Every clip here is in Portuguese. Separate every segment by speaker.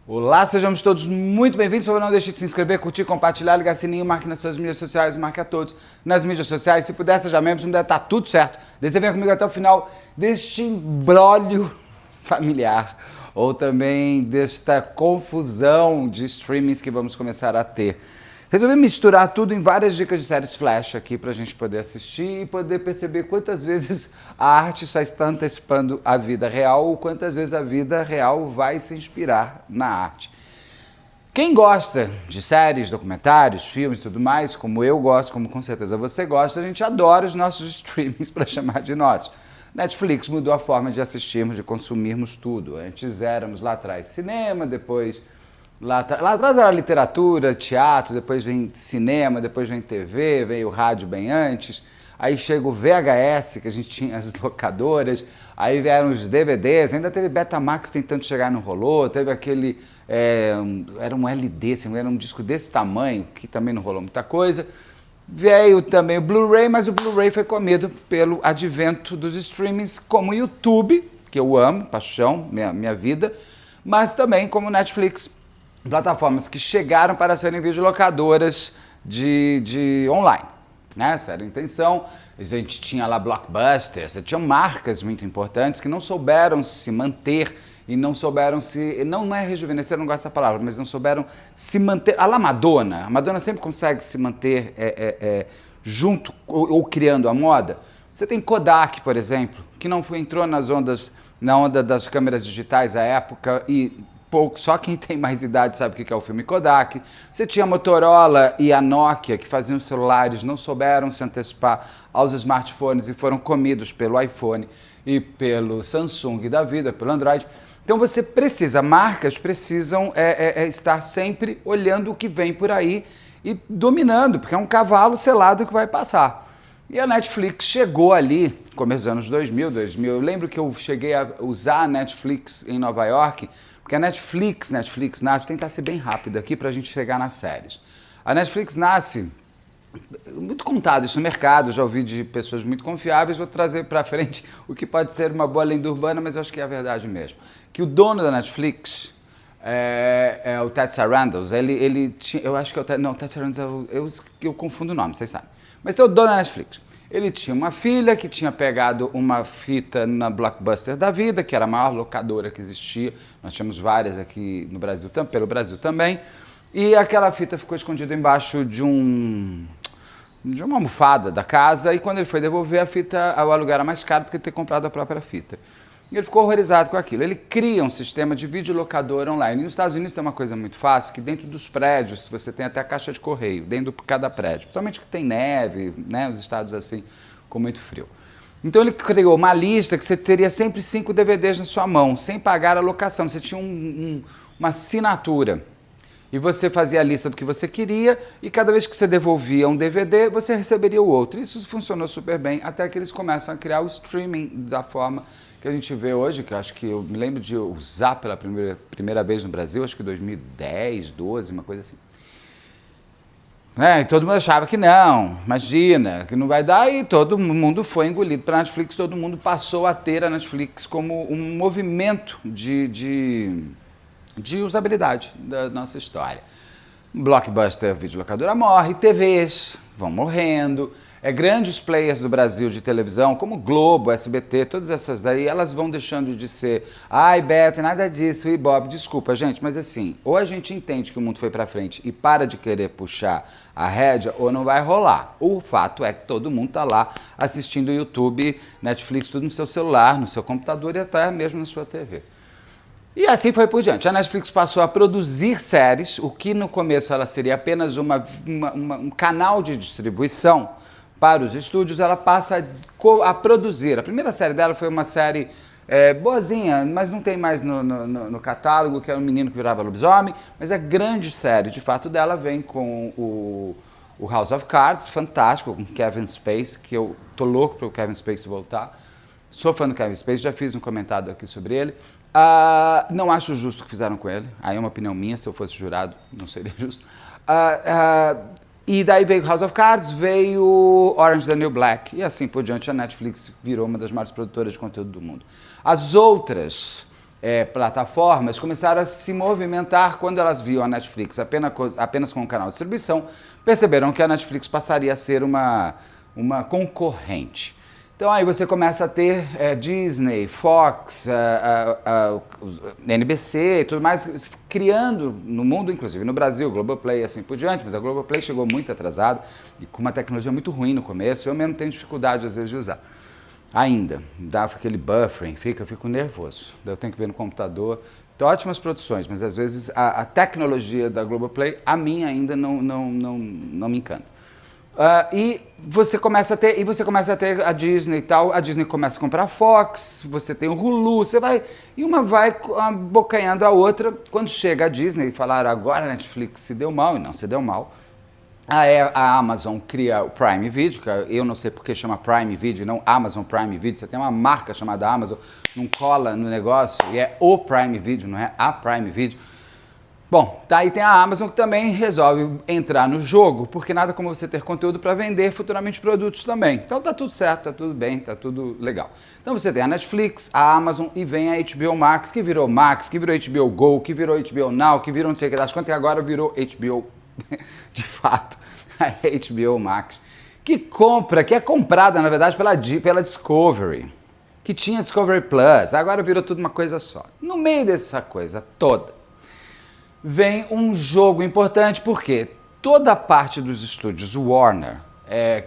Speaker 1: Olá, sejamos todos muito bem-vindos. Por favor, não deixe de se inscrever, curtir, compartilhar, ligar sininho, marque nas suas mídias sociais, marque a todos nas mídias sociais. Se puder, seja membro, se não puder, tá tudo certo. Você venha comigo até o final deste imbróglio familiar, ou também desta confusão de streamings que vamos começar a ter. Resolvi misturar tudo em várias dicas de séries flash aqui pra gente poder assistir e poder perceber quantas vezes a arte só está antecipando a vida real ou quantas vezes a vida real vai se inspirar na arte. Quem gosta de séries, documentários, filmes e tudo mais, como eu gosto, como com certeza você gosta, a gente adora os nossos streamings para chamar de nossos. Netflix mudou a forma de assistirmos, de consumirmos tudo. Antes éramos lá atrás cinema, depois... Lá atrás era literatura, teatro, depois vem cinema, depois vem TV, veio o rádio bem antes, aí chega o VHS, que a gente tinha as locadoras, aí vieram os DVDs, ainda teve Betamax tentando chegar, não rolou, teve aquele, era um LD, assim, era um disco desse tamanho, que também não rolou muita coisa. Veio também o Blu-ray, mas o Blu-ray foi comido pelo advento dos streamings, como o YouTube, que eu amo, paixão, minha vida, mas também como Netflix. Plataformas que chegaram para serem videolocadoras de online, né? Essa era a intenção. A gente tinha lá blockbusters, tinha marcas muito importantes que não souberam se manter e não souberam se... Não é rejuvenescer, eu não gosto dessa palavra, mas não souberam se manter... A Madonna. A Madonna sempre consegue se manter junto ou criando a moda. Você tem Kodak, por exemplo, que não entrou na onda das câmeras digitais à época e... Só quem tem mais idade sabe o que é o filme Kodak. Você tinha a Motorola e a Nokia, que faziam celulares, não souberam se antecipar aos smartphones e foram comidos pelo iPhone e pelo Samsung da vida, pelo Android. Então você precisa, marcas precisam estar sempre olhando o que vem por aí e dominando, porque é um cavalo selado que vai passar. E a Netflix chegou ali, começo dos anos 2000. Eu lembro que eu cheguei a usar a Netflix em Nova York, porque a Netflix nasce, vou tentar ser bem rápido aqui para a gente chegar nas séries. A Netflix nasce, muito contado isso no mercado, já ouvi de pessoas muito confiáveis, vou trazer para frente o que pode ser uma boa lenda urbana, mas eu acho que é a verdade mesmo. Que o dono da Netflix é o Ted Sarandos, ele tinha, eu acho que é o Ted, não, o Ted Sarandos eu confundo o nome, vocês sabem. Mas tem o dono da Netflix. Ele tinha uma filha que tinha pegado uma fita na Blockbuster da vida, que era a maior locadora que existia. Nós tínhamos várias aqui no Brasil, pelo Brasil também. E aquela fita ficou escondida embaixo de uma almofada da casa. E quando ele foi devolver a fita, o aluguel era mais caro do que ter comprado a própria fita. E ele ficou horrorizado com aquilo. Ele cria um sistema de videolocadora online. E nos Estados Unidos tem uma coisa muito fácil, que dentro dos prédios você tem até a caixa de correio, dentro de cada prédio. Principalmente que tem neve, né, os estados assim, com muito frio. Então ele criou uma lista que você teria sempre 5 DVDs na sua mão, sem pagar a locação. Você tinha uma assinatura. E você fazia a lista do que você queria e cada vez que você devolvia um DVD, você receberia o outro. Isso funcionou super bem, até que eles começam a criar o streaming da forma que a gente vê hoje, que eu acho que eu me lembro de usar pela primeira vez no Brasil, acho que 2010, 12, uma coisa assim. E todo mundo achava que não, imagina, que não vai dar, e todo mundo foi engolido para a Netflix, todo mundo passou a ter a Netflix como um movimento de usabilidade da nossa história. Blockbuster, videolocadora morre, TVs vão morrendo, grandes players do Brasil de televisão, como Globo, SBT, todas essas daí, elas vão deixando de ser, ai Beto, nada disso, Ibope, desculpa gente, mas assim, ou a gente entende que o mundo foi pra frente e para de querer puxar a rédea, ou não vai rolar. O fato é que todo mundo tá lá assistindo YouTube, Netflix, tudo no seu celular, no seu computador e até mesmo na sua TV. E assim foi por diante. A Netflix passou a produzir séries, o que no começo ela seria apenas um canal de distribuição para os estúdios, ela passa a produzir. A primeira série dela foi uma série boazinha, mas não tem mais no catálogo, que era um menino que virava lobisomem, mas a grande série, de fato, dela vem com o House of Cards, fantástico, com Kevin Spacey, que eu tô louco para o Kevin Spacey voltar. Sou fã do Kevin Spacey, já fiz um comentário aqui sobre ele. Não acho justo o que fizeram com ele. Aí é uma opinião minha, se eu fosse jurado, não seria justo. E daí veio House of Cards, veio Orange is the New Black. E assim por diante, a Netflix virou uma das maiores produtoras de conteúdo do mundo. As outras plataformas começaram a se movimentar quando elas viam a Netflix apenas com um canal de distribuição, perceberam que a Netflix passaria a ser uma concorrente. Então aí você começa a ter Disney, Fox, NBC e tudo mais, criando no mundo, inclusive no Brasil, Globoplay e assim por diante, mas a Globoplay chegou muito atrasada e com uma tecnologia muito ruim no começo, eu mesmo tenho dificuldade às vezes de usar. Ainda, dá aquele buffering, fico nervoso, eu tenho que ver no computador. Tem ótimas produções, mas às vezes a tecnologia da Globoplay, a minha ainda não me encanta. E você começa a ter a Disney e tal, a Disney começa a comprar a Fox, você tem o Hulu, e uma vai abocanhando a outra. Quando chega a Disney e falaram agora a Netflix se deu mal, e não se deu mal, a Amazon cria o Prime Video, que eu não sei porque chama Prime Video, não Amazon Prime Video, você tem uma marca chamada Amazon, não cola no negócio, e é o Prime Video, não é a Prime Video. Bom, aí tem a Amazon que também resolve entrar no jogo, porque nada como você ter conteúdo para vender futuramente produtos também. Então tá tudo certo, tá tudo bem, tá tudo legal. Então você tem a Netflix, a Amazon e vem a HBO Max, que virou HBO Go, que virou HBO Now, que virou não sei o que das quantas e agora virou HBO, de fato, a HBO Max, que é comprada na verdade pela Discovery, que tinha Discovery Plus, agora virou tudo uma coisa só. No meio dessa coisa toda, vem um jogo importante, porque toda a parte dos estúdios Warner,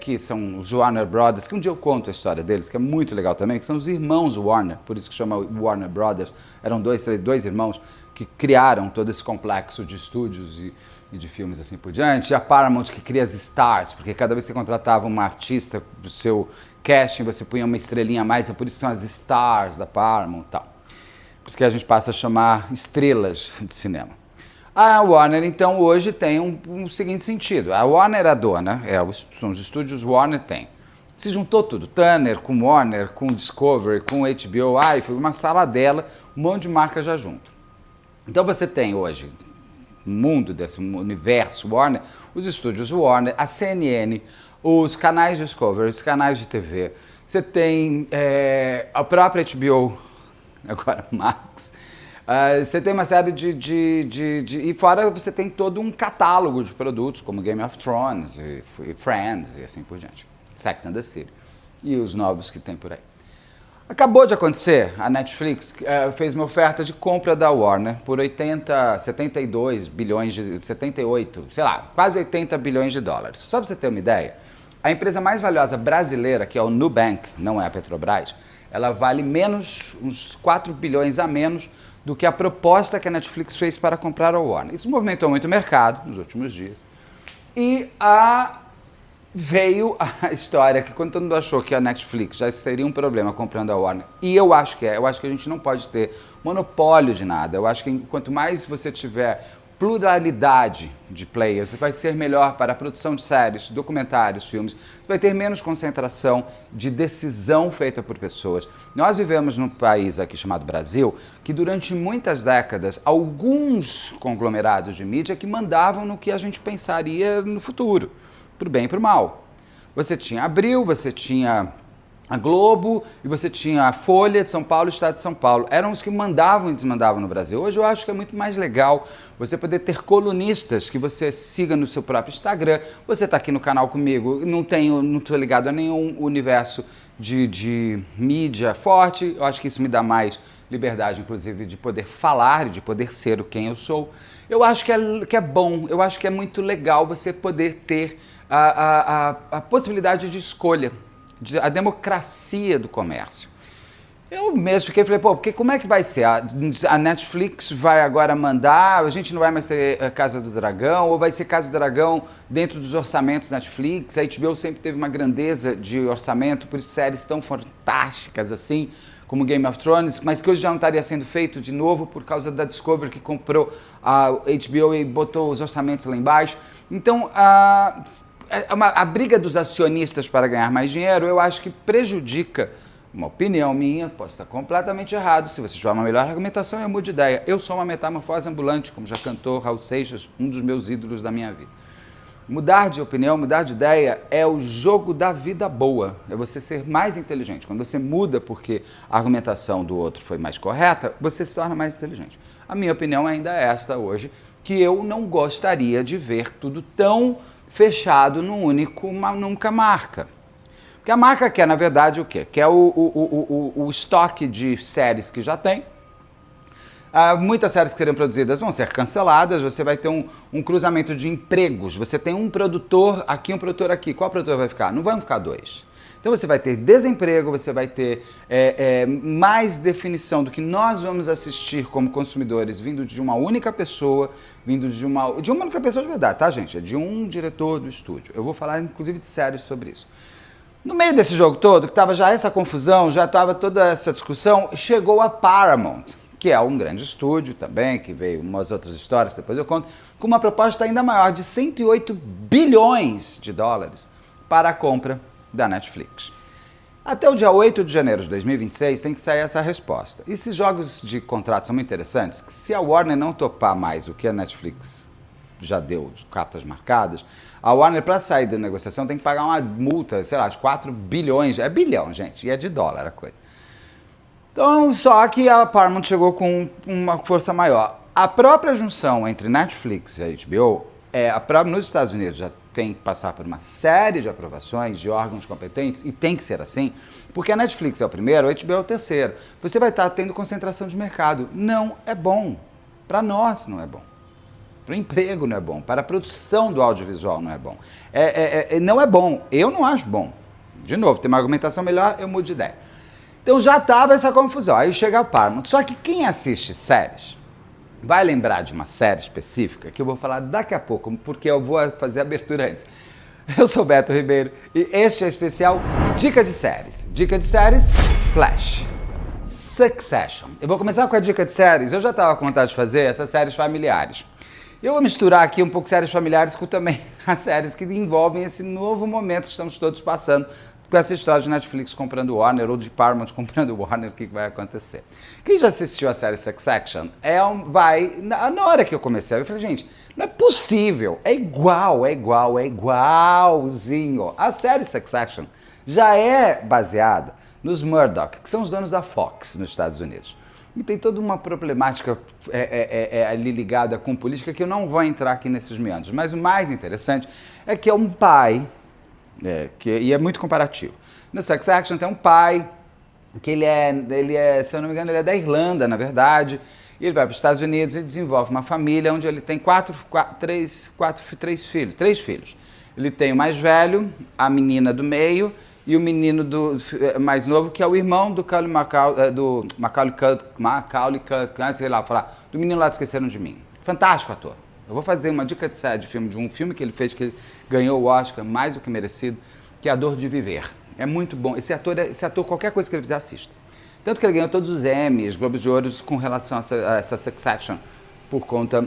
Speaker 1: que são os Warner Brothers, que um dia eu conto a história deles, que é muito legal também, que são os irmãos Warner, por isso que chama Warner Brothers, eram dois irmãos que criaram todo esse complexo de estúdios e de filmes assim por diante. A Paramount que cria as stars, porque cada vez que você contratava uma artista do seu casting, você punha uma estrelinha a mais, é por isso que são as stars da Paramount e tal. Por isso que a gente passa a chamar estrelas de cinema. A Warner, então, hoje tem um seguinte sentido. A Warner é a dona, são os estúdios Warner tem. Se juntou tudo, Turner com Warner, com Discovery, com HBO, foi uma sala dela, um monte de marca já junto. Então você tem hoje, no mundo desse universo Warner, os estúdios Warner, a CNN, os canais Discovery, os canais de TV. Você tem a própria HBO, agora Max. Você tem uma série e fora você tem todo um catálogo de produtos, como Game of Thrones, e Friends, e assim por diante. Sex and the City. E os novos que tem por aí. Acabou de acontecer, a Netflix fez uma oferta de compra da Warner por 78, sei lá, quase 80 bilhões de dólares. Só para você ter uma ideia, a empresa mais valiosa brasileira, que é o Nubank, não é a Petrobras, ela vale menos, uns 4 bilhões a menos do que a proposta que a Netflix fez para comprar a Warner. Isso movimentou muito o mercado nos últimos dias. E veio a história que quando todo mundo achou que a Netflix já seria um problema comprando a Warner, e eu acho que a gente não pode ter monopólio de nada. Eu acho que quanto mais você tiver pluralidade de players, vai ser melhor para a produção de séries, documentários, filmes, vai ter menos concentração de decisão feita por pessoas. Nós vivemos num país aqui chamado Brasil, que durante muitas décadas, alguns conglomerados de mídia que mandavam no que a gente pensaria no futuro, pro bem e pro mal. Você tinha Abril, você tinha a Globo e você tinha a Folha de São Paulo e o Estado de São Paulo. Eram os que mandavam e desmandavam no Brasil. Hoje eu acho que é muito mais legal você poder ter colunistas que você siga no seu próprio Instagram. Você está aqui no canal comigo, não estou ligado a nenhum universo de mídia forte. Eu acho que isso me dá mais liberdade, inclusive, de poder falar e de poder ser quem eu sou. Eu acho que é bom, eu acho que é muito legal você poder ter a possibilidade de escolha, a democracia do comércio. Eu mesmo falei, porque como é que vai ser? A Netflix vai agora mandar, a gente não vai mais ter Casa do Dragão, ou vai ser Casa do Dragão dentro dos orçamentos Netflix? A HBO sempre teve uma grandeza de orçamento, por isso séries tão fantásticas assim, como Game of Thrones, mas que hoje já não estaria sendo feito de novo por causa da Discovery que comprou a HBO e botou os orçamentos lá embaixo. Então, a briga dos acionistas para ganhar mais dinheiro, eu acho que prejudica, uma opinião minha, posso estar completamente errado, se você tiver uma melhor argumentação, eu mudo de ideia. Eu sou uma metamorfose ambulante, como já cantou Raul Seixas, um dos meus ídolos da minha vida. Mudar de opinião, mudar de ideia é o jogo da vida boa. É você ser mais inteligente. Quando você muda porque a argumentação do outro foi mais correta, você se torna mais inteligente. A minha opinião ainda é esta hoje, que eu não gostaria de ver tudo tão fechado numa única marca. Porque a marca quer, na verdade, o quê? Quer o estoque de séries que já tem. Muitas séries que serão produzidas vão ser canceladas, você vai ter um cruzamento de empregos. Você tem um produtor aqui, um produtor aqui. Qual produtor vai ficar? Não vão ficar dois. Então você vai ter desemprego, você vai ter mais definição do que nós vamos assistir como consumidores vindo de uma única pessoa, vindo de uma única pessoa de verdade, tá, gente? É de um diretor do estúdio. Eu vou falar, inclusive, de séries sobre isso. No meio desse jogo todo, que estava já essa confusão, já estava toda essa discussão, chegou a Paramount, que é um grande estúdio também, que veio umas outras histórias, depois eu conto, com uma proposta ainda maior de 108 bilhões de dólares para a compra da Netflix. Até o dia 8 de janeiro de 2026 tem que sair essa resposta. E esses jogos de contrato são muito interessantes, que se a Warner não topar mais o que a Netflix já deu de cartas marcadas, a Warner, para sair da negociação, tem que pagar uma multa, sei lá, de 4 bilhões, é bilhão, gente, e é de dólar a coisa. Então, só que a Paramount chegou com uma força maior. A própria junção entre Netflix e a HBO, nos Estados Unidos já tem que passar por uma série de aprovações de órgãos competentes, e tem que ser assim, porque a Netflix é o primeiro, a HBO é o terceiro. Você vai estar tendo concentração de mercado. Não é bom. Para nós não é bom. Para o emprego não é bom. Para a produção do audiovisual não é bom. Não é bom. Eu não acho bom. De novo, tem uma argumentação melhor, eu mudo de ideia. Então já estava essa confusão. Aí chega a Paramount. Só que quem assiste séries vai lembrar de uma série específica que eu vou falar daqui a pouco, porque eu vou fazer a abertura antes. Eu sou Beto Ribeiro e este é o especial Dica de Séries. Dica de Séries, Flash. Succession. Eu vou começar com a dica de séries. Eu já estava com vontade de fazer essas séries familiares. Eu vou misturar aqui um pouco séries familiares com também as séries que envolvem esse novo momento que estamos todos passando com essa história de Netflix comprando Warner ou de Paramount comprando Warner, o que vai acontecer. Quem já assistiu a série Succession, na hora que eu comecei, eu falei, gente, não é possível, é igualzinho. A série Succession já é baseada nos Murdoch, que são os donos da Fox nos Estados Unidos. E tem toda uma problemática ali ligada com política que eu não vou entrar aqui nesses meandros. Mas o mais interessante é que é um pai, e é muito comparativo. No Succession tem um pai, que ele é, se eu não me engano, ele é da Irlanda, na verdade. E ele vai para os Estados Unidos e desenvolve uma família onde ele tem três filhos. Ele tem o mais velho, a menina do meio, e o menino mais novo, que é o irmão do Macaulay Culkin, sei lá, do menino lá que Esqueceram de Mim. Fantástico ator. Eu vou fazer uma dica de filme, de um filme que ele fez, que ele ganhou o Oscar, mais do que merecido, que é A Dor de Viver. É muito bom. Esse ator, qualquer coisa que ele fizer, assista. Tanto que ele ganhou todos os Emmys, Globos de Ouro, com relação a essa Succession, por conta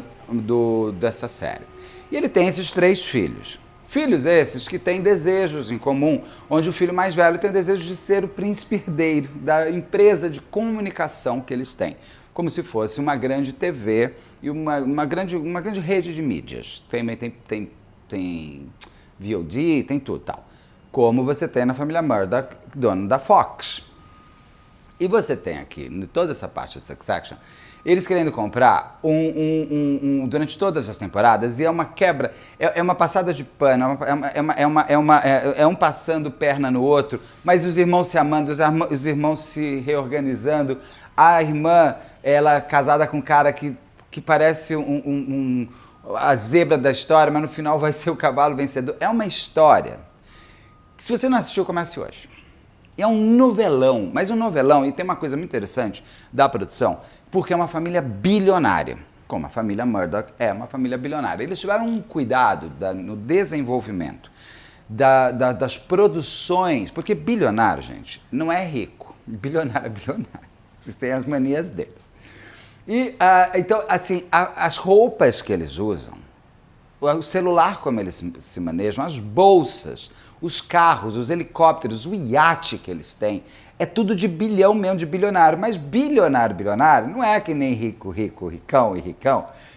Speaker 1: dessa série. E ele tem esses 3 filhos. Filhos esses que têm desejos em comum, onde o filho mais velho tem o desejo de ser o príncipe herdeiro da empresa de comunicação que eles têm, como se fosse uma grande TV e uma grande rede de mídias. Tem VOD, tem tudo tal. Como você tem na família Murdoch, dono da Fox. E você tem aqui, toda essa parte de Succession, eles querendo comprar durante todas as temporadas, e é uma quebra, é uma passada de pano, é um passando perna no outro, mas os irmãos se amando, os irmãos se reorganizando, a irmã, ela casada com um cara que parece a zebra da história, mas no final vai ser o cavalo vencedor. É uma história que, se você não assistiu, comece hoje. É um novelão, mas um novelão, e tem uma coisa muito interessante da produção, porque é uma família bilionária, como a família Murdoch é uma família bilionária. Eles tiveram um cuidado no desenvolvimento das produções, porque bilionário, gente, não é rico, bilionário é bilionário, eles têm as manias deles. E, então, assim, as roupas que eles usam, o celular como eles se manejam, as bolsas, os carros, os helicópteros, o iate que eles têm, É tudo de bilhão mesmo, de bilionário. Mas bilionário não é que nem ricão,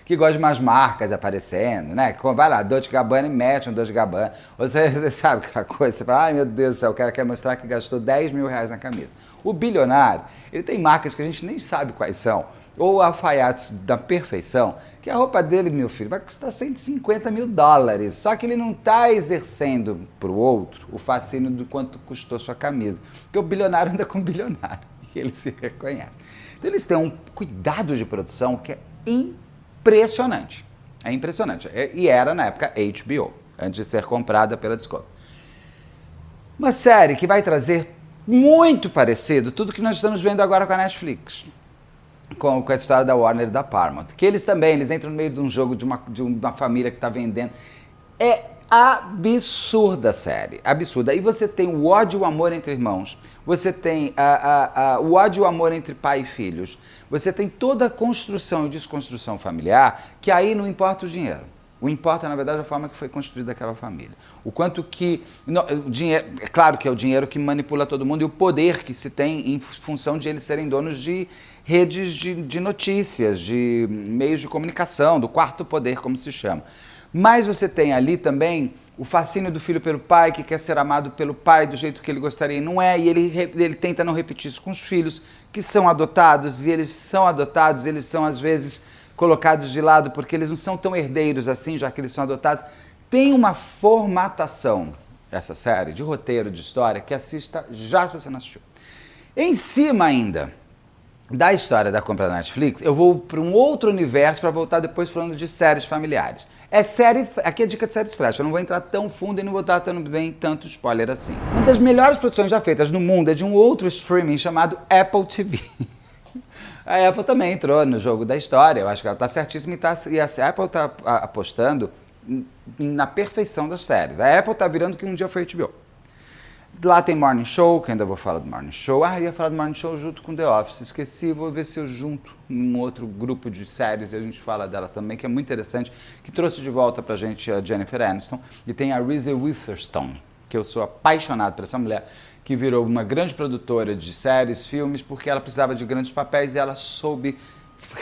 Speaker 1: que gosta de umas marcas aparecendo, né? Vai lá, Dolce & Gabbana e mete um Dolce & Gabbana. Você sabe aquela coisa, você fala, ai meu Deus do céu, o cara quer mostrar que gastou 10 mil reais na camisa. O bilionário, ele tem marcas que a gente nem sabe quais são, ou alfaiates da perfeição, que a roupa dele, meu filho, vai custar 150 mil dólares. Só que ele não está exercendo para o outro o fascínio do quanto custou sua camisa. Porque o bilionário anda com o bilionário e ele se reconhece. Então eles têm um cuidado de produção que é impressionante. É impressionante. E era, na época, HBO, antes de ser comprada pela Discovery. Uma série que vai trazer muito parecido tudo que nós estamos vendo agora com a Netflix. Com a história da Warner e da Paramount. Que eles entram no meio de um jogo de uma família que está vendendo. É absurda a série, absurda. E você tem o ódio e o amor entre irmãos, você tem o ódio e o amor entre pai e filhos, você tem toda a construção e desconstrução familiar, que aí não importa o dinheiro. O importa, na verdade, a forma que foi construída aquela família. O quanto que... o dinheiro, é claro que é o dinheiro que manipula todo mundo e o poder que se tem em função de eles serem donos de redes de notícias, de meios de comunicação, do quarto poder, como se chama. Mas você tem ali também o fascínio do filho pelo pai, que quer ser amado pelo pai do jeito que ele gostaria e não é, e ele tenta não repetir isso com os filhos, que são adotados, e eles são às vezes colocados de lado porque eles não são tão herdeiros assim, já que eles são adotados. Tem uma formatação, essa série, de roteiro, de história, que assista já se você não assistiu. Em cima ainda da história da compra da Netflix, eu vou para um outro universo para voltar depois falando de séries familiares. Aqui é dica de séries flash, eu não vou entrar tão fundo e não vou estar tanto spoiler assim. Uma das melhores produções já feitas no mundo é de um outro streaming chamado Apple TV. A Apple também entrou no jogo da história, eu acho que ela está certíssima e a Apple está apostando na perfeição das séries. A Apple está virando o que um dia foi HBO. Lá tem Morning Show, que ainda vou falar do Morning Show. Eu ia falar do Morning Show junto com The Office. Esqueci, vou ver se eu junto num outro grupo de séries e a gente fala dela também, que é muito interessante, que trouxe de volta pra gente a Jennifer Aniston. E tem a Reese Witherspoon, que eu sou apaixonado por essa mulher, que virou uma grande produtora de séries, filmes, porque ela precisava de grandes papéis e ela soube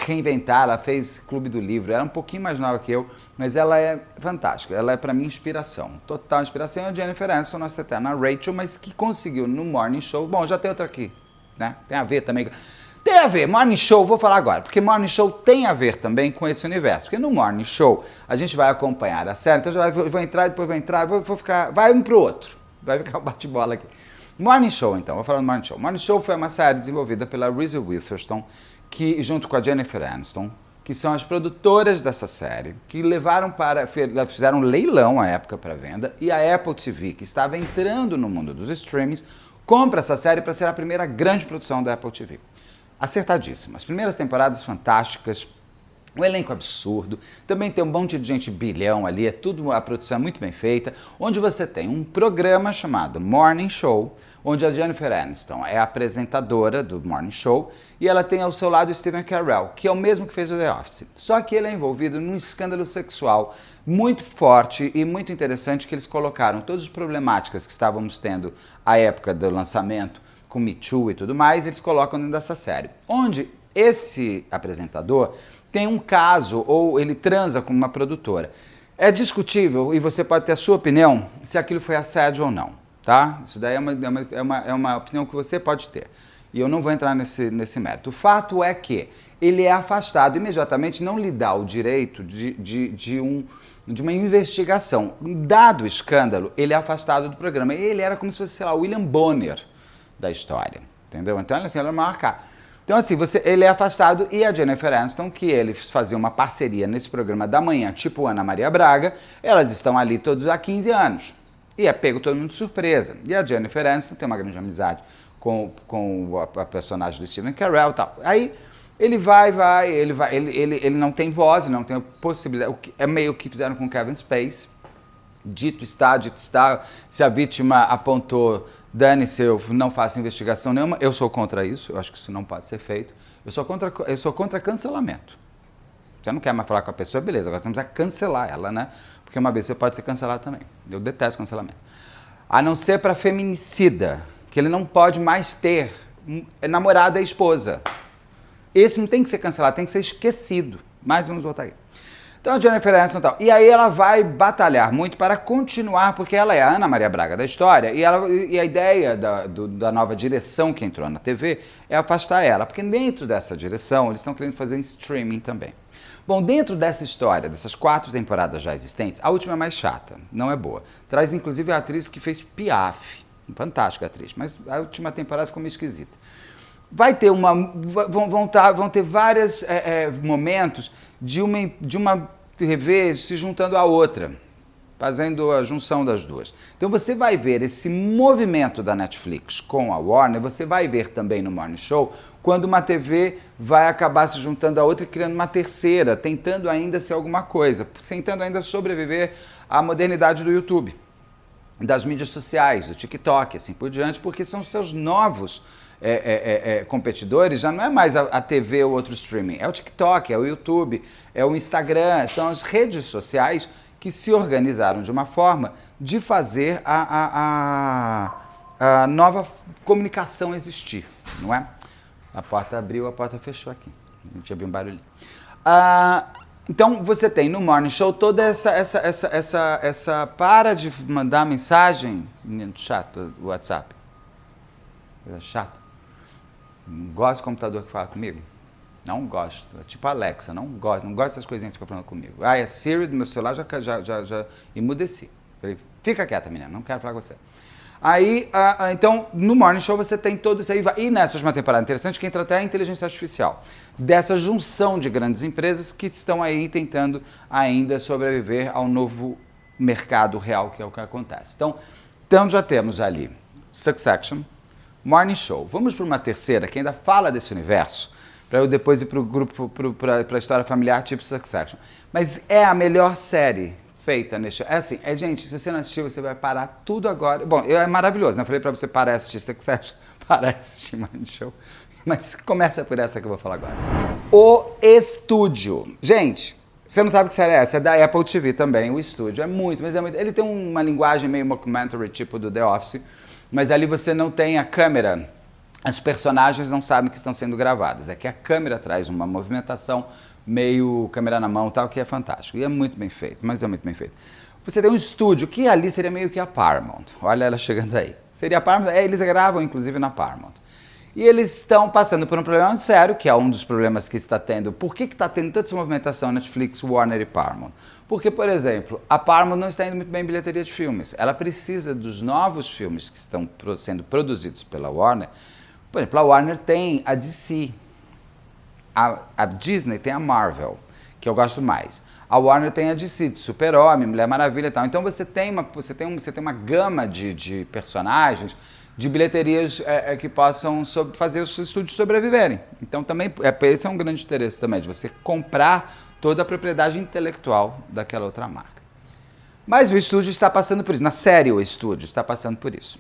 Speaker 1: reinventar, ela fez Clube do Livro, ela é um pouquinho mais nova que eu, mas ela é fantástica, ela é pra mim inspiração, total inspiração. É a Jennifer Aniston, nossa eterna Rachel, mas que conseguiu no Morning Show, bom, já tem outra aqui, né, tem a ver também, tem a ver, Morning Show, vou falar agora, porque Morning Show tem a ver também com esse universo, porque no Morning Show a gente vai acompanhar a série, então vou entrar, depois vou entrar, vou ficar, vai um pro outro, vai ficar um bate-bola aqui. Morning Show então, vou falar do Morning Show. Morning Show foi uma série desenvolvida pela Reese Witherspoon, que, junto com a Jennifer Aniston, que são as produtoras dessa série, que fizeram um leilão à época para venda, e a Apple TV, que estava entrando no mundo dos streamings, compra essa série para ser a primeira grande produção da Apple TV. Acertadíssimo. As primeiras temporadas fantásticas, um elenco absurdo, também tem um monte de gente bilhão ali, a produção é muito bem feita, onde você tem um programa chamado Morning Show, onde a Jennifer Aniston é a apresentadora do Morning Show e ela tem ao seu lado o Steve Carell, que é o mesmo que fez o The Office. Só que ele é envolvido num escândalo sexual muito forte e muito interessante, que eles colocaram todas as problemáticas que estávamos tendo à época do lançamento, com Me Too e tudo mais, eles colocam dentro dessa série. Onde esse apresentador tem um caso, ou ele transa com uma produtora. É discutível, e você pode ter a sua opinião, se aquilo foi assédio ou não. Tá? Isso daí é uma opinião que você pode ter. E eu não vou entrar nesse mérito. O fato é que ele é afastado imediatamente, não lhe dá o direito de uma investigação. Dado o escândalo, ele é afastado do programa. E ele era como se fosse, sei lá, o William Bonner da história. Entendeu? Então, assim, ela marcar. Então, assim, ele é afastado e a Jennifer Aniston, que eles faziam uma parceria nesse programa da manhã, tipo Ana Maria Braga, elas estão ali todos há 15 anos. E é pego todo mundo de surpresa. E a Jennifer Aniston tem uma grande amizade com a personagem do Steve Carell e tal. Aí ele ele não tem voz, ele não tem possibilidade. É meio que fizeram com Kevin Spacey. Dito está, se a vítima apontou, dane-se, eu não faço investigação nenhuma. Eu sou contra isso, eu acho que isso não pode ser feito. Eu sou contra cancelamento. Você não quer mais falar com a pessoa, beleza, agora temos a cancelar ela, né? Porque uma pessoa pode ser cancelada também. Eu detesto cancelamento. A não ser para feminicida, que ele não pode mais ter namorada e esposa. Esse não tem que ser cancelado, tem que ser esquecido. Mas vamos voltar aí. Então a Jennifer Aniston e tal. E aí ela vai batalhar muito para continuar, porque ela é a Ana Maria Braga da história, e a ideia da nova direção que entrou na TV é afastar ela, porque dentro dessa direção eles estão querendo fazer streaming também. Bom, dentro dessa história, dessas 4 temporadas já existentes, a última é mais chata, não é boa. Traz inclusive a atriz que fez Piaf, fantástica atriz, mas a última temporada ficou meio esquisita. Vai ter vão ter vários momentos de uma TV se juntando à outra, fazendo a junção das duas. Então você vai ver esse movimento da Netflix com a Warner, você vai ver também no Morning Show, quando uma TV vai acabar se juntando à outra e criando uma terceira, tentando ainda ser alguma coisa, tentando ainda sobreviver à modernidade do YouTube, das mídias sociais, do TikTok, assim por diante, porque são seus novos competidores, já não é mais a TV ou outro streaming, é o TikTok, é o YouTube, é o Instagram, são as redes sociais que se organizaram de uma forma de fazer a nova comunicação existir, não é? A porta abriu, a porta fechou aqui, a gente abriu um barulhinho. Então você tem no Morning Show toda essa para de mandar mensagem, menino chato, WhatsApp, coisa chata. Não gosto de computador que fala comigo. Não gosto. É tipo a Alexa, não gosto dessas coisinhas que ficam falando comigo. A Siri do meu celular já emudeci. Falei, fica quieta, menina, não quero falar com você. Aí, então, no Morning Show você tem todo isso aí. E nessa última temporada interessante que entra até a inteligência artificial. Dessa junção de grandes empresas que estão aí tentando ainda sobreviver ao novo mercado real, que é o que acontece. Então já temos ali Succession, Morning Show. Vamos para uma terceira que ainda fala desse universo, para eu depois ir para o grupo, para a história familiar tipo Succession. Mas é a melhor série feita neste... gente, se você não assistiu, você vai parar tudo agora. Bom, é maravilhoso, né? Eu falei para você parar de assistir Succession, parar de assistir Morning Show. Mas começa por essa que eu vou falar agora. O Estúdio. Gente, você não sabe que série é essa? É da Apple TV também, o Estúdio. Mas é muito... Ele tem uma linguagem meio mockumentary, tipo do The Office, mas ali você não tem a câmera, as personagens não sabem que estão sendo gravadas. É que a câmera traz uma movimentação meio câmera na mão e tal, que é fantástico. E é muito bem feito, mas é muito bem feito. Você tem um estúdio, que ali seria meio que a Paramount. Olha ela chegando aí. Seria a Paramount, eles gravam inclusive na Paramount. E eles estão passando por um problema muito sério, que é um dos problemas que está tendo. Por que está tendo toda essa movimentação Netflix, Warner e Paramount? Porque, por exemplo, a Paramount não está indo muito bem em bilheteria de filmes. Ela precisa dos novos filmes que estão sendo produzidos pela Warner. Por exemplo, a Warner tem a DC. A Disney tem a Marvel, que eu gosto mais. A Warner tem a DC, de Super-Homem, Mulher Maravilha e tal. Então você tem uma gama de personagens, de bilheterias que possam fazer os estúdios sobreviverem. Então também, esse é um grande interesse também, de você comprar toda a propriedade intelectual daquela outra marca. Mas o estúdio está passando por isso. Na série, o estúdio está passando por isso.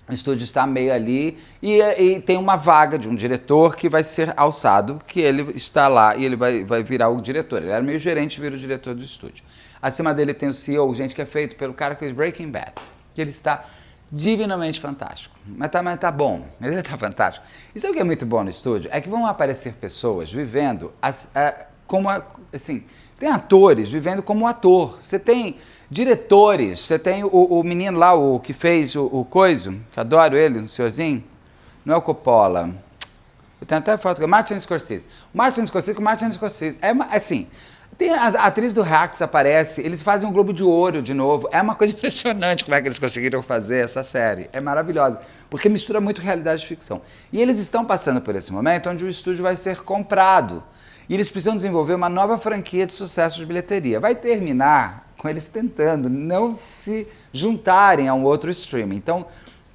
Speaker 1: O estúdio está meio ali e tem uma vaga de um diretor que vai ser alçado, que ele está lá e ele vai virar o diretor. Ele era meio gerente e vira o diretor do estúdio. Acima dele tem o CEO, gente, que é feito pelo cara que fez Breaking Bad, que ele está divinamente fantástico. Mas tá bom, ele está fantástico. E sabe o que é muito bom no estúdio? É que vão aparecer pessoas vivendo tem atores vivendo como ator. Você tem diretores, você tem o menino lá, o que fez o Coiso, que adoro ele, o senhorzinho, não é o Coppola, eu tenho até foto, Martin Scorsese. Martin Scorsese, tem a atriz do Hacks aparece, eles fazem um Globo de Ouro de novo, é uma coisa impressionante como é que eles conseguiram fazer essa série, é maravilhosa, porque mistura muito realidade e ficção. E eles estão passando por esse momento onde o estúdio vai ser comprado, e eles precisam desenvolver uma nova franquia de sucesso de bilheteria. Vai terminar com eles tentando não se juntarem a um outro streaming. Então,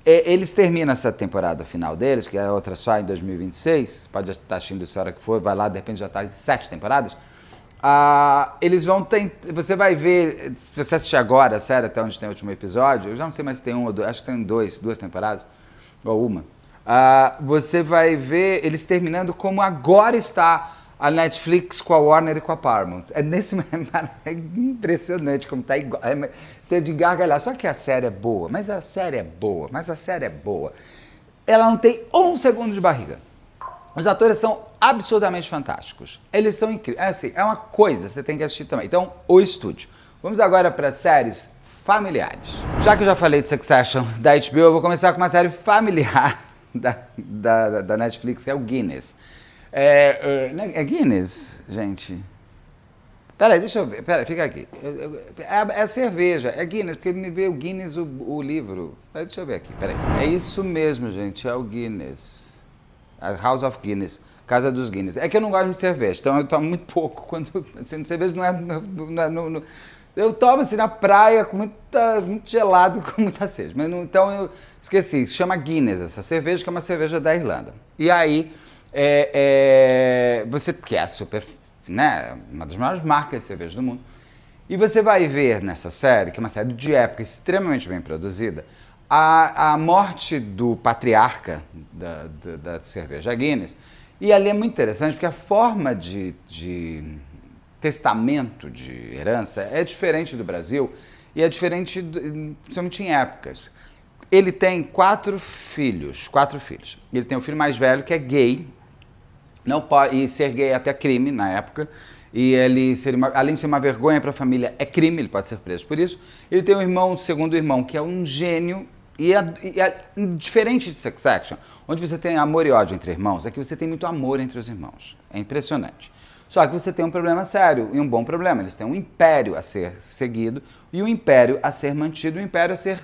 Speaker 1: eles terminam essa temporada final deles, que é a outra só em 2026, pode estar assistindo isso a hora que for, vai lá, de repente já está em 7 temporadas. Eles vão você vai ver, se você assistir agora, a série até onde tem o último episódio, eu já não sei mais se tem um ou dois, acho que tem duas temporadas, ou uma. Você vai ver eles terminando como agora está a Netflix com a Warner e com a Paramount. É impressionante como tá igual. Você é de gargalhar. Só que a série é boa, mas a série é boa. ela não tem um segundo de barriga. Os atores são absurdamente fantásticos. Eles são incríveis. Assim, é uma coisa, você tem que assistir também. Então, O Estúdio. Vamos agora para séries familiares. Já que eu já falei de Succession da HBO, eu vou começar com uma série familiar da Netflix, que é o Guinness. É Guinness, gente? Peraí, deixa eu ver. Peraí, fica aqui. É cerveja, é Guinness, porque me veio o Guinness, o livro. Peraí, deixa eu ver aqui, peraí. É isso mesmo, gente, é o Guinness. A House of Guinness, Casa dos Guinness. É que eu não gosto de cerveja, então eu tomo muito pouco. Quando assim, cerveja não é eu tomo assim na praia com muito gelado, com muita sede. Mas então eu esqueci, se chama Guinness essa cerveja, que é uma cerveja da Irlanda. E aí, você que é super, né, uma das maiores marcas de cerveja do mundo. E você vai ver nessa série, que é uma série de época extremamente bem produzida, a morte do patriarca da cerveja Guinness. E ali é muito interessante, porque a forma de testamento de herança é diferente do Brasil e é diferente, principalmente em épocas. Ele tem quatro filhos. Ele tem o filho mais velho, que é gay, não pode, e ser gay é até crime na época, e ele além de ser uma vergonha para a família, é crime, ele pode ser preso por isso. Ele tem o segundo irmão, que é um gênio, e é diferente de Succession, onde você tem amor e ódio entre irmãos, aqui você tem muito amor entre os irmãos. É impressionante. Só que você tem um problema sério, e um bom problema. Eles têm um império a ser seguido, e um império a ser mantido, um império a ser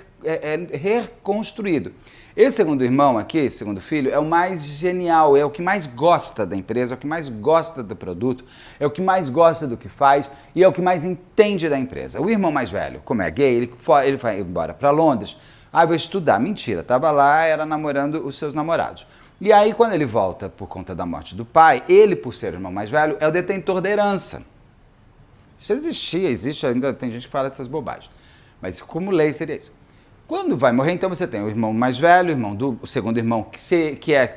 Speaker 1: reconstruído. Esse segundo irmão aqui, esse segundo filho, é o mais genial, é o que mais gosta da empresa, é o que mais gosta do produto, é o que mais gosta do que faz, e é o que mais entende da empresa. O irmão mais velho, como é gay, ele vai embora para Londres. Vou estudar. Mentira, estava lá, era namorando os seus namorados. E aí, quando ele volta por conta da morte do pai, ele, por ser o irmão mais velho, é o detentor da herança. Isso existe ainda, tem gente que fala essas bobagens. Mas como lei seria isso. Quando vai morrer, então você tem o irmão mais velho, o segundo irmão,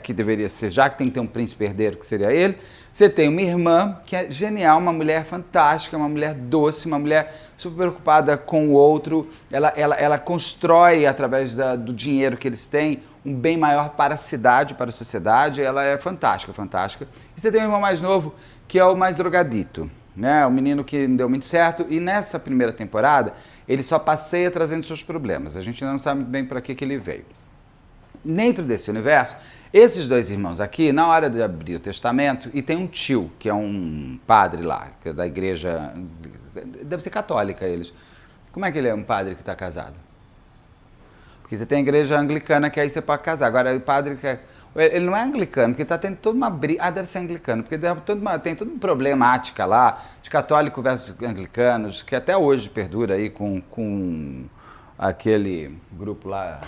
Speaker 1: que deveria ser, já que tem que ter um príncipe herdeiro, que seria ele. Você tem uma irmã, que é genial, uma mulher fantástica, uma mulher doce, uma mulher super preocupada com o outro. Ela constrói, através do dinheiro que eles têm, um bem maior para a cidade, para a sociedade. Ela é fantástica, fantástica. E você tem um irmão mais novo, que é o mais drogadito, né? O menino que não deu muito certo. E nessa primeira temporada, ele só passeia trazendo seus problemas. A gente ainda não sabe bem para que ele veio. Dentro desse universo, esses dois irmãos aqui, na hora de abrir o testamento, e tem um tio, que é um padre lá, que é da igreja, deve ser católica eles. Como é que ele é um padre que está casado? Porque você tem a igreja anglicana, que aí você pode casar. Agora, o padre que ele não é anglicano, porque está tendo toda uma briga. Deve ser anglicano, porque tem toda uma problemática lá, de católico versus anglicanos, que até hoje perdura aí com aquele grupo lá,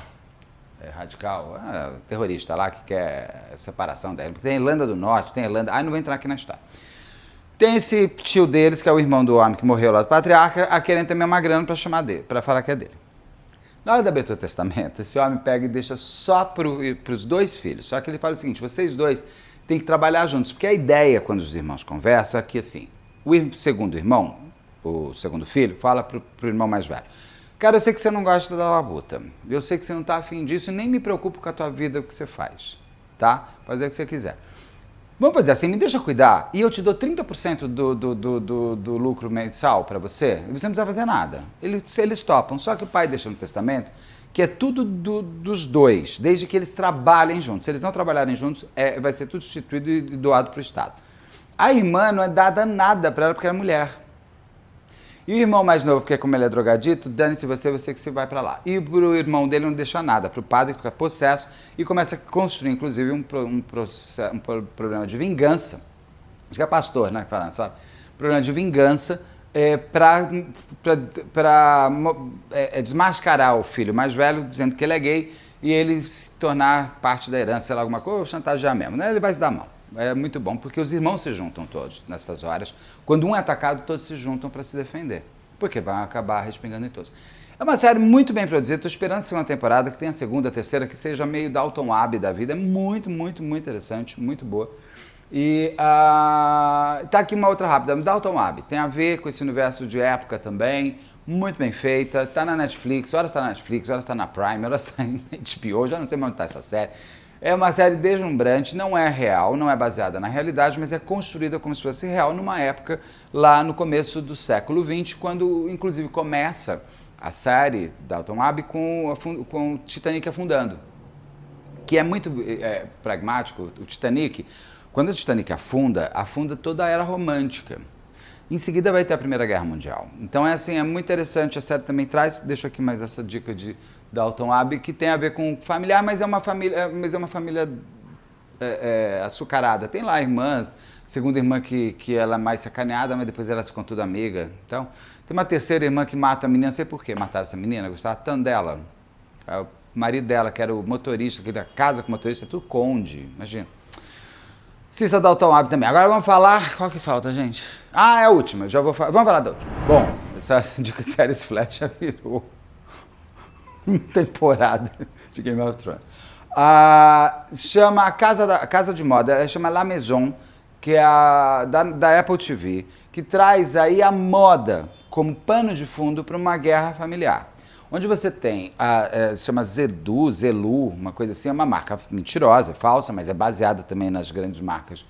Speaker 1: radical, terrorista lá, que quer separação dela. Tem a Irlanda do Norte, tem a Irlanda... não vou entrar aqui na história. Tem esse tio deles, que é o irmão do homem que morreu lá do patriarca, querendo também uma grana para chamar dele, para falar que é dele. Na hora da abertura do testamento, esse homem pega e deixa só para os dois filhos. Só que ele fala o seguinte, vocês dois têm que trabalhar juntos. Porque a ideia, quando os irmãos conversam, é que assim, o segundo irmão, o segundo filho, fala para o irmão mais velho. Cara, eu sei que você não gosta da labuta. Eu sei que você não está afim disso e nem me preocupo com a tua vida, o que você faz. Tá? Fazer o que você quiser. Vamos fazer assim, me deixa cuidar e eu te dou 30% do lucro mensal para você, e você não precisa fazer nada. Eles topam, só que o pai deixa no testamento que é tudo dos dois, desde que eles trabalhem juntos. Se eles não trabalharem juntos, vai ser tudo instituído e doado para o Estado. A irmã não é dada nada para ela porque ela é mulher. E o irmão mais novo, porque como ele é drogadito, dane-se você que se vai para lá. E pro irmão dele não deixa nada, pro padre que fica possesso e começa a construir, inclusive, um problema de vingança. Acho que é pastor, né, que fala, sabe? Problema de vingança para desmascarar o filho mais velho, dizendo que ele é gay, e ele se tornar parte da herança, sei lá, alguma coisa, ou chantagear mesmo, né? Ele vai se dar mal. É muito bom, porque os irmãos se juntam todos nessas horas. Quando um é atacado, todos se juntam para se defender. Porque vão acabar respingando em todos. É uma série muito bem produzida. Estou esperando a segunda temporada, que tenha a segunda, a terceira, que seja meio Downton Abbey da vida. É muito, muito, muito interessante, muito boa. E tá aqui uma outra rápida. Downton Abbey tem a ver com esse universo de época também. Muito bem feita. Está na Netflix, horas está na Netflix, horas está na Prime, horas está em HBO. Já não sei mais onde está essa série. É uma série deslumbrante, não é real, não é baseada na realidade, mas é construída como se fosse real numa época lá no começo do século XX, quando inclusive começa a série Downton Abbey com o Titanic afundando. Que é muito pragmático. O Titanic, quando o Titanic afunda toda a era romântica. Em seguida vai ter a Primeira Guerra Mundial. Então é assim, é muito interessante, a série também traz, deixo aqui mais essa dica de Downton Abbey, que tem a ver com familiar, mas é uma família açucarada. Tem lá a irmã, segunda irmã que ela é mais sacaneada, mas depois ela se conta amiga. Então, tem uma terceira irmã que mata a menina, não sei por que mataram essa menina, gostava tanto dela. O marido dela, que era o motorista, que casa com o motorista, é tudo conde, imagina. Assista Downton Abbey também. Agora vamos falar, qual que falta, gente? É a última, já vou falar. Vamos falar da última. Bom, essa dica de séries Flash já virou uma temporada de Game of Thrones. Chama a Casa de Moda, chama La Maison, que é da Apple TV, que traz aí a moda como pano de fundo para uma guerra familiar. Onde você tem, chama Zelu, uma coisa assim, é uma marca mentirosa, falsa, mas é baseada também nas grandes marcas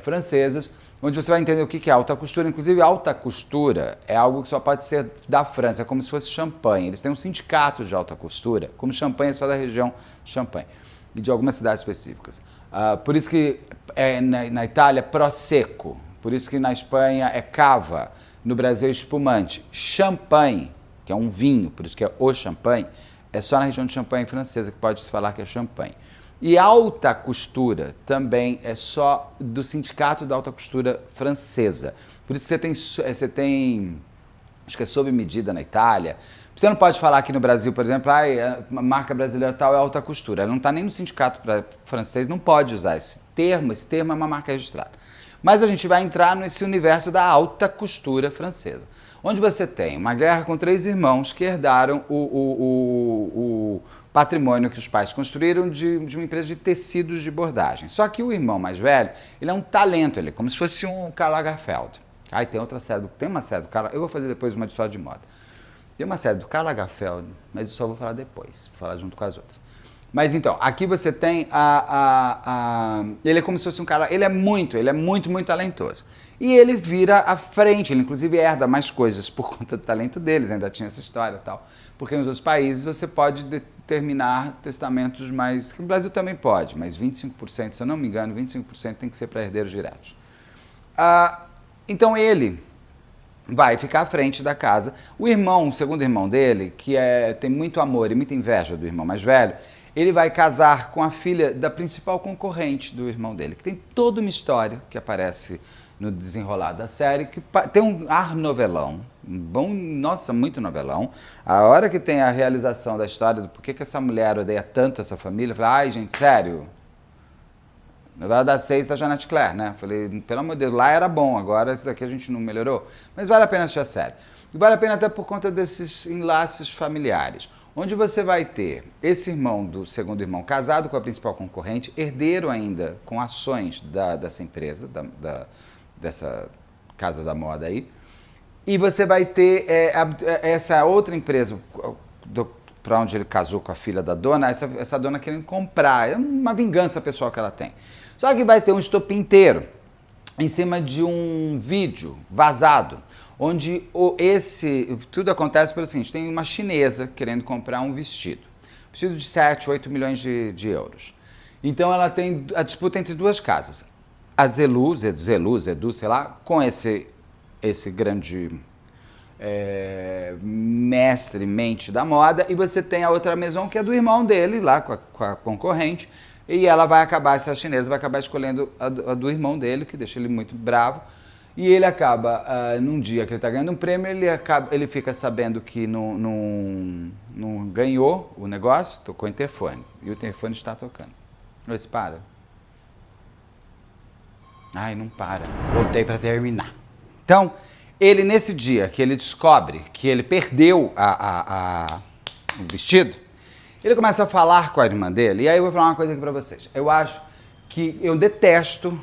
Speaker 1: francesas, onde você vai entender o que é alta costura. Inclusive, alta costura é algo que só pode ser da França, é como se fosse champanhe. Eles têm um sindicato de alta costura, como champanhe é só da região champanhe, e de algumas cidades específicas. Por isso que na Itália, Prosecco, por isso que na Espanha é cava, no Brasil é espumante, champanhe, que é um vinho, por isso que é o champanhe, é só na região de Champagne francesa que pode se falar que é champanhe. E alta costura também é só do sindicato da alta costura francesa. Por isso que você tem acho que é sob medida na Itália. Você não pode falar aqui no Brasil, por exemplo, a marca brasileira tal é alta costura. Ela não está nem no sindicato francês, não pode usar esse termo é uma marca registrada. Mas a gente vai entrar nesse universo da alta costura francesa, onde você tem uma guerra com 3 irmãos que herdaram o patrimônio que os pais construíram de uma empresa de tecidos de bordagem. Só que o irmão mais velho, ele é um talento, ele é como se fosse um Karl Lagerfeld. Aí tem outra série, tem uma série do Karl, eu vou fazer depois uma de só de moda. Tem uma série do Karl Lagerfeld, mas eu só vou falar depois, vou falar junto com as outras. Mas então, aqui você tem ele é como se fosse um cara, ele é muito, muito talentoso. E ele vira à frente, ele inclusive herda mais coisas por conta do talento deles, ainda tinha essa história e tal. Porque nos outros países você pode determinar testamentos mais, que no Brasil também pode, mas 25%, se eu não me engano, 25% tem que ser para herdeiros diretos. Então ele vai ficar à frente da casa. O irmão, o segundo irmão dele, que tem muito amor e muita inveja do irmão mais velho, ele vai casar com a filha da principal concorrente do irmão dele, que tem toda uma história que aparece no desenrolar da série, que tem um ar novelão, nossa, muito novelão. A hora que tem a realização da história do porquê que essa mulher odeia tanto essa família, eu falei, ai gente, sério? Novela das 6 da Jeanette Claire, né? Falei, pelo amor de Deus, lá era bom, agora isso daqui a gente não melhorou. Mas vale a pena assistir a série. E vale a pena até por conta desses enlaces familiares, onde você vai ter esse irmão do segundo irmão casado com a principal concorrente, herdeiro ainda com ações dessa empresa, dessa casa da moda aí, e você vai ter essa outra empresa para onde ele casou com a filha da dona, essa dona querendo comprar, é uma vingança pessoal que ela tem. Só que vai ter um estopim inteiro em cima de um vídeo vazado, onde tudo acontece pelo seguinte, tem uma chinesa querendo comprar um vestido de 7, 8 milhões de euros. Então ela tem a disputa entre duas casas, a Zedu, sei lá, com esse grande mente da moda, e você tem a outra Maison que é do irmão dele, lá com a concorrente, e essa chinesa vai acabar escolhendo a do irmão dele, que deixa ele muito bravo. E ele acaba, num dia que ele está ganhando um prêmio, ele fica sabendo que não ganhou o negócio, tocou o interfone. E o interfone está tocando. Mas para. Ai, não para. Voltei para terminar. Então, ele nesse dia que ele descobre que ele perdeu o vestido, ele começa a falar com a irmã dele. E aí eu vou falar uma coisa aqui para vocês. Eu detesto...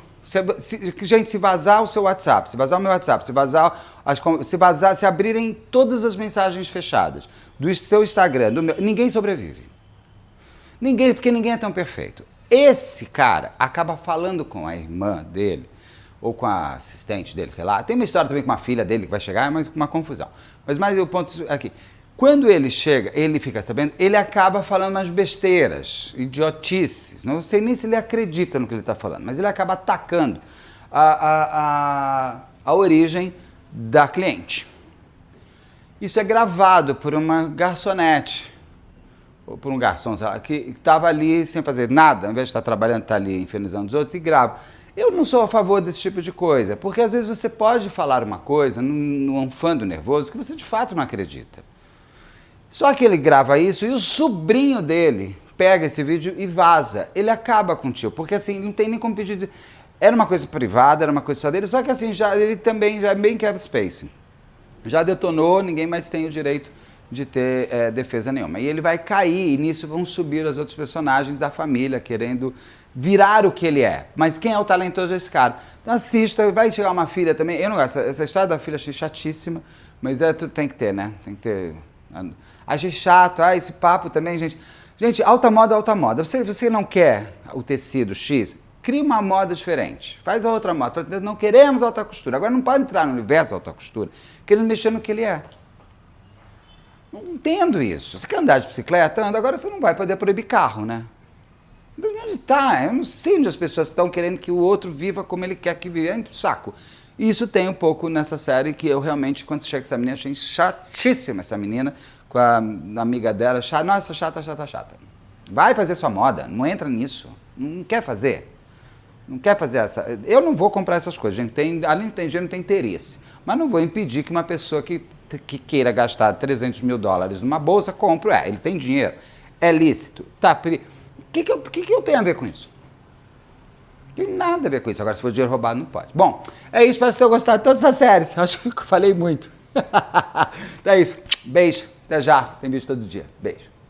Speaker 1: Gente, se vazar o seu WhatsApp, se vazar o meu WhatsApp, se abrirem todas as mensagens fechadas do seu Instagram, ninguém sobrevive. Porque ninguém é tão perfeito. Esse cara acaba falando com a irmã dele, ou com a assistente dele, sei lá. Tem uma história também com uma filha dele que vai chegar, mas com uma confusão. Mas mais o ponto aqui. Quando ele chega, ele fica sabendo, ele acaba falando umas besteiras, idiotices. Não sei nem se ele acredita no que ele está falando, mas ele acaba atacando a origem da cliente. Isso é gravado por uma garçonete, ou por um garçom, sei lá, que estava ali sem fazer nada, ao invés de estar trabalhando, está ali infernizando os outros e grava. Eu não sou a favor desse tipo de coisa, porque às vezes você pode falar uma coisa num fã do nervoso que você de fato não acredita. Só que ele grava isso e o sobrinho dele pega esse vídeo e vaza. Ele acaba com o tio, porque assim, não tem nem como pedir... Era uma coisa privada, era uma coisa só dele, só que assim, ele também já é bem Kevin Spacey. Já detonou, ninguém mais tem o direito de ter defesa nenhuma. E ele vai cair, e nisso vão subir os outros personagens da família, querendo virar o que ele é. Mas quem é o talentoso é esse cara. Então assista, vai chegar uma filha também. Eu não gosto, essa história da filha achei chatíssima, mas tem que ter, né? Tem que ter... Achei chato, esse papo também, gente. Gente, alta moda, alta moda. Você não quer o tecido X? Cria uma moda diferente. Faz a outra moda. Não queremos alta costura. Agora não pode entrar no universo da alta costura, querendo mexer no que ele é. Não entendo isso. Você quer andar de bicicleta? Anda. Agora você não vai poder proibir carro, né? Onde está? Eu não sei onde as pessoas estão querendo que o outro viva como ele quer que viva. É um saco. E isso tem um pouco nessa série que eu realmente, quando chega essa menina, achei chatíssima essa menina, com a amiga dela. Nossa, chata. Vai fazer sua moda. Não entra nisso. Não quer fazer. Não quer fazer essa... Eu não vou comprar essas coisas, gente. Além de ter dinheiro, não tem interesse. Mas não vou impedir que uma pessoa que queira gastar 300 mil dólares numa bolsa, compre. Ele tem dinheiro. É lícito. Tá. O que eu tenho a ver com isso? Não tem nada a ver com isso. Agora, se for dinheiro roubado, não pode. Bom, é isso. Espero que tenham gostado de todas essas séries. Acho que falei muito. Então é isso. Beijo. Até já. Tem vídeo todo dia. Beijo.